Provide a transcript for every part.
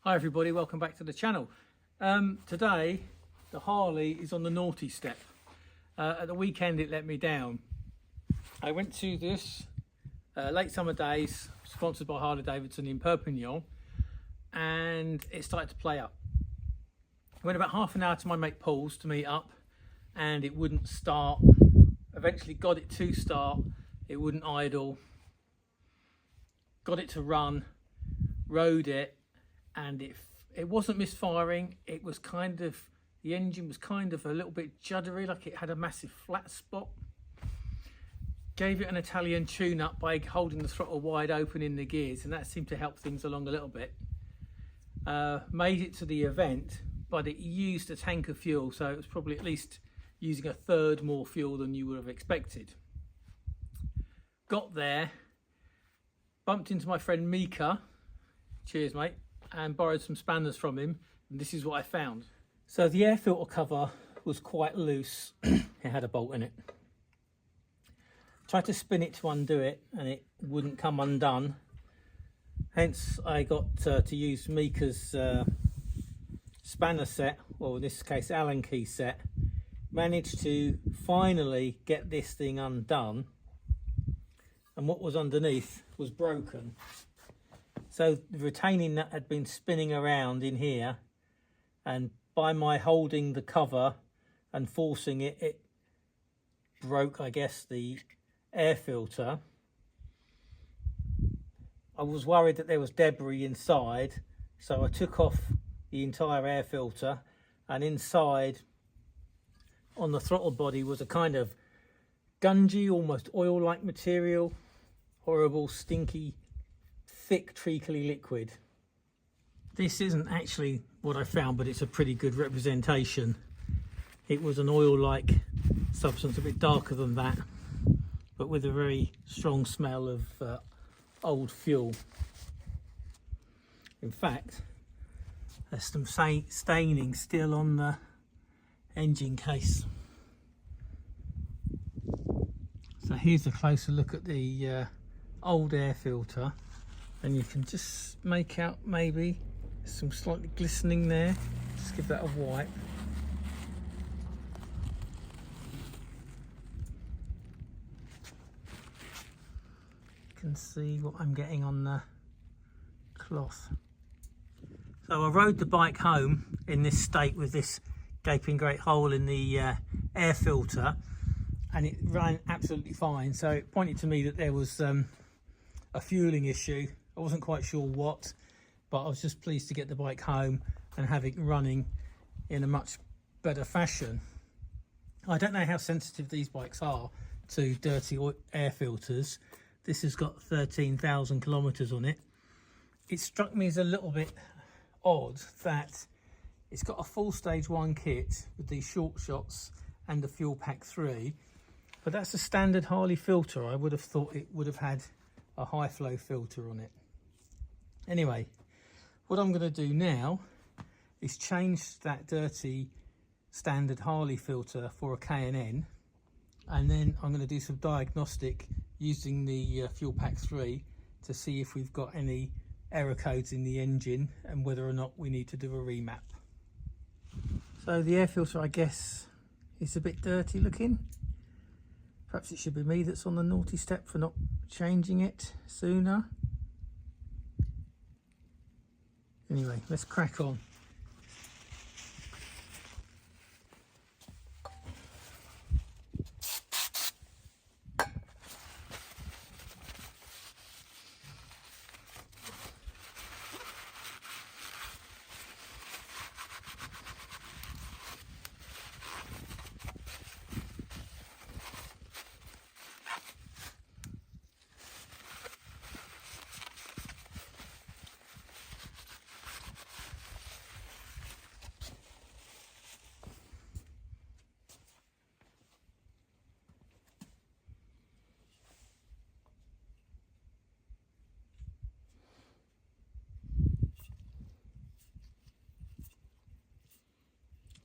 Hi everybody, welcome back to the channel. Today the Harley is on the naughty step. At the weekend it let me down. I went to this late summer days sponsored by Harley Davidson in Perpignan, and it started to play up. I went about half an hour to my mate Paul's to meet up and it wouldn't start. Eventually got it to start, it wouldn't idle. Got it to run, rode it, and it wasn't misfiring. It was kind of, the engine was kind of a little bit juddery, like it had a massive flat spot. Gave it an Italian tune-up by holding the throttle wide open in the gears, and that seemed to help things along a little bit. Made it to the event, but it used a tank of fuel, so it was probably at least using a third more fuel than you would have expected. Got there, bumped into my friend Mika, cheers mate, and borrowed some spanners from him, and this is what I found. So the air filter cover was quite loose. It had a bolt in it. Tried to spin it to undo it and it wouldn't come undone. Hence I got to use Mika's spanner set, or in this case Allen key set. Managed to finally get this thing undone, and what was underneath was broken. So the retaining nut had been spinning around in here, and by my holding the cover and forcing it, it broke, I guess, the air filter. I was worried that there was debris inside, so I took off the entire air filter, and inside on the throttle body was a kind of gungy, almost oil-like material, horrible, stinky, thick, treacly liquid. This isn't actually what I found, but it's a pretty good representation. It was an oil-like substance, a bit darker than that, but with a very strong smell of old fuel. In fact, there's some staining still on the engine case. So here's a closer look at the old air filter, and you can just make out maybe some slightly glistening there. Just give that a wipe. You can see what I'm getting on the cloth. So I rode the bike home in this state with this gaping great hole in the air filter, and it ran absolutely fine. So it pointed to me that there was a fueling issue. I wasn't quite sure what, but I was just pleased to get the bike home and have it running in a much better fashion. I don't know how sensitive these bikes are to dirty air filters. This has got 13,000 kilometers on it. It struck me as a little bit odd that it's got a full stage 1 kit with these short shots and the fuel pack 3, but that's a standard Harley filter. I would have thought it would have had a high flow filter on it. Anyway, what I'm going to do now is change that dirty standard Harley filter for a K&N, and then I'm going to do some diagnostic using the fuel pack 3 to see if we've got any error codes in the engine and whether or not we need to do a remap. So the air filter, I guess, is a bit dirty looking. Perhaps it should be me that's on the naughty step for not changing it sooner. Anyway, let's crack on.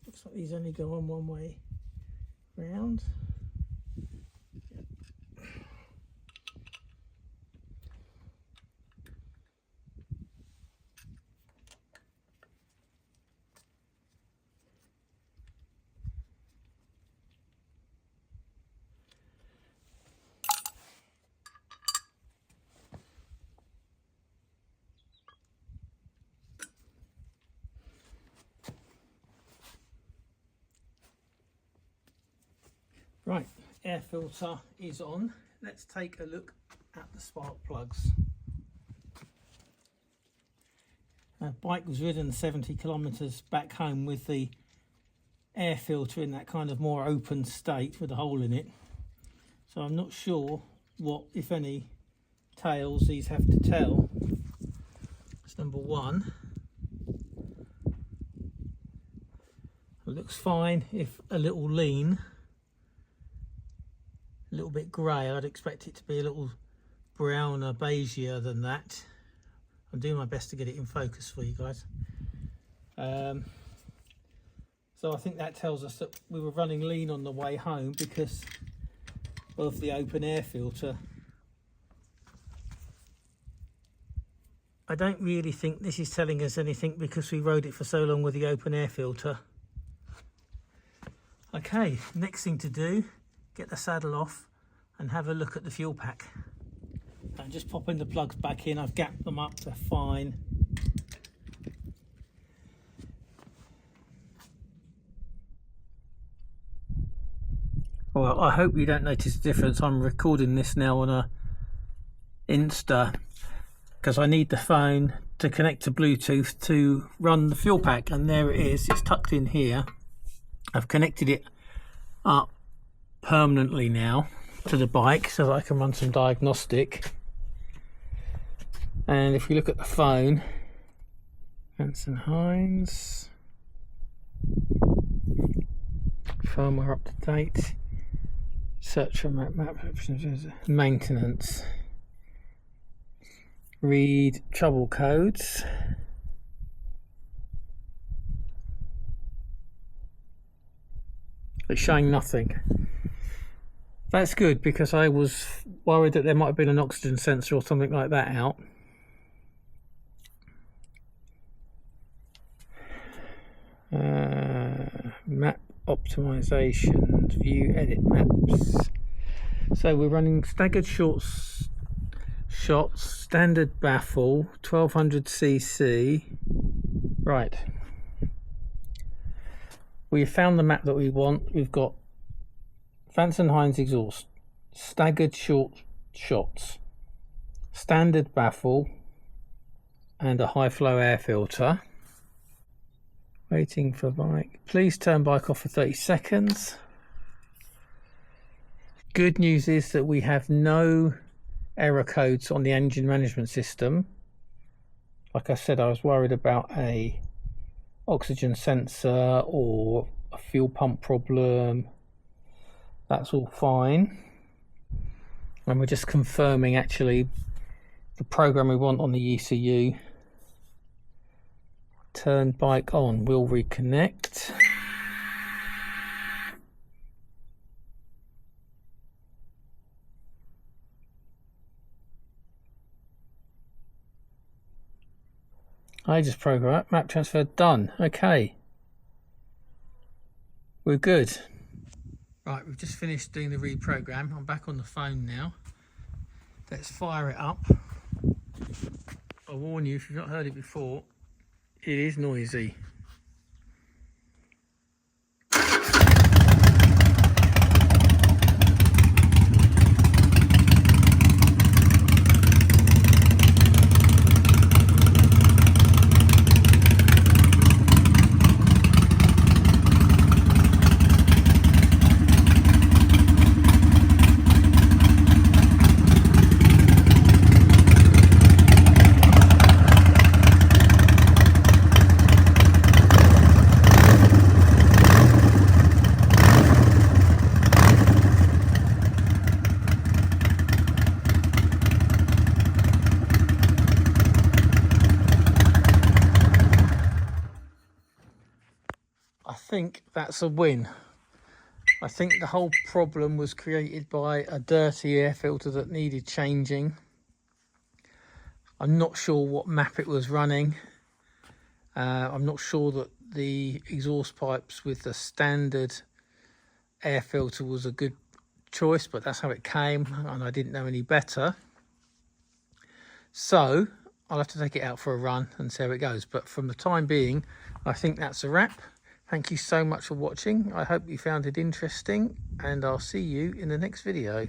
Looks like these only go on one way round. Right, air filter is on. Let's take a look at the spark plugs. Bike was ridden 70 kilometers back home with the air filter in that kind of more open state with a hole in it. So I'm not sure what, if any, tales these have to tell. That's number one. It looks fine, if a little lean, a little bit grey. I'd expect it to be a little browner, beigeier than that. I'm doing my best to get it in focus for you guys. So I think that tells us that we were running lean on the way home because of the open air filter. I don't really think this is telling us anything because we rode it for so long with the open air filter. Okay, next thing to do, get the saddle off and have a look at the fuel pack. And just popping the plugs back in, I've gapped them up, they're fine. Well, I hope you don't notice the difference. I'm recording this now on a Insta because I need the phone to connect to Bluetooth to run the fuel pack, and there it is, it's tucked in here. I've connected it up permanently now to the bike so that I can run some diagnostic. And if we look at the phone, Hanson Hines, firmware up to date, search for map options, maintenance, read trouble codes, it's showing nothing. That's good because I was worried that there might have been an oxygen sensor or something like that out. Map optimization, view edit maps. So we're running staggered shots, standard baffle, 1200cc. Right, we've found the map that we want. We've got Hanson Hines exhaust, staggered short shots, standard baffle, and a high flow air filter. Waiting for bike. Please turn bike off for 30 seconds. Good news is that we have no error codes on the engine management system. Like I said, I was worried about a oxygen sensor or a fuel pump problem. That's all fine. And we're just confirming actually the program we want on the ECU. Turn bike on, we'll reconnect. I just program map transfer done. Okay, we're good. Right, we've just finished doing the reprogram. I'm back on the phone now. Let's fire it up. I warn you, if you've not heard it before, it is noisy. I think that's a win. I think the whole problem was created by a dirty air filter that needed changing. I'm not sure what map it was running. I'm not sure that the exhaust pipes with the standard air filter was a good choice, but that's how it came and I didn't know any better. So I'll have to take it out for a run and see how it goes. But from the time being, I think that's a wrap. Thank you so much for watching. I hope you found it interesting. and I'll see you in the next video.